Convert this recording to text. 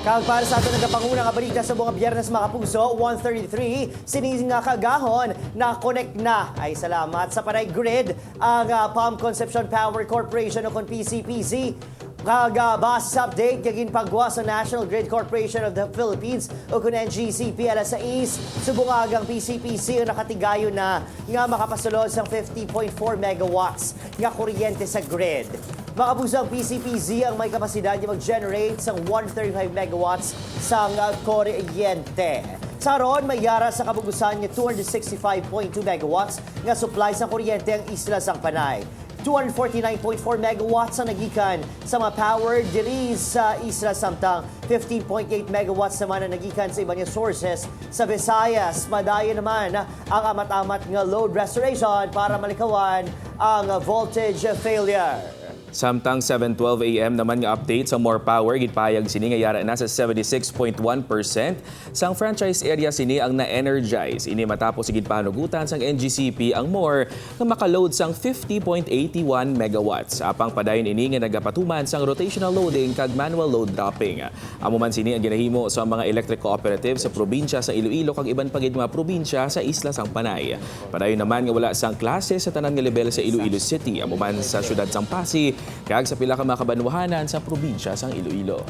Kag para sa ato nagkapangunang balita sa mga Biyernes mga kapuso, 1:33, sining nga kaagahon na connect na. Ay salamat sa Panay Grid, ang Concepcion Power Corporation o PCPC. Basis update, kaging pagwa sa National Grid Corporation of the Philippines o kung NGCP alas 6, subungagang PCPC ang nakatigayo na nga makapasulod sa 50.4 megawatts nga kuryente sa grid. Makabusang PCPC ang may kapasidad niya mag-generate sa 135 megawatts sa kuryente. Sa ron, may yara sa kabugusan niya 265.2 megawatts nga supply sa kuryente ang isla sang Panay. 249.4 megawatts ang nagikan sa mga power diri sa isla samtang 15.8 megawatts naman ang nagikan sa ibang sources sa Visayas. Madayo naman ang amat-amat nga load restoration para malikawan ang voltage failure. Samtang 7:12 AM naman nga update sa more power gitpayag sini nga yara na sa 76.1%. Sang franchise area sini ang na-energize ini matapos sigid panugutan sang NGCP ang more nga makaload sang 50.81 megawatts. Apang padayon ini nga nagapatuman sang rotational loading kag manual load dropping. Amo man sini ang ginahimo sa mga electric cooperative sa probinsya sa Iloilo kag iban pagid mga probinsya sa isla sang Panay. Padayon naman nga wala sang klase sa tanan nga level sa Iloilo City. Amo man sa syudad sang Pasig kag sa pila ka mga kabanwahanan sa probinsya sang Iloilo.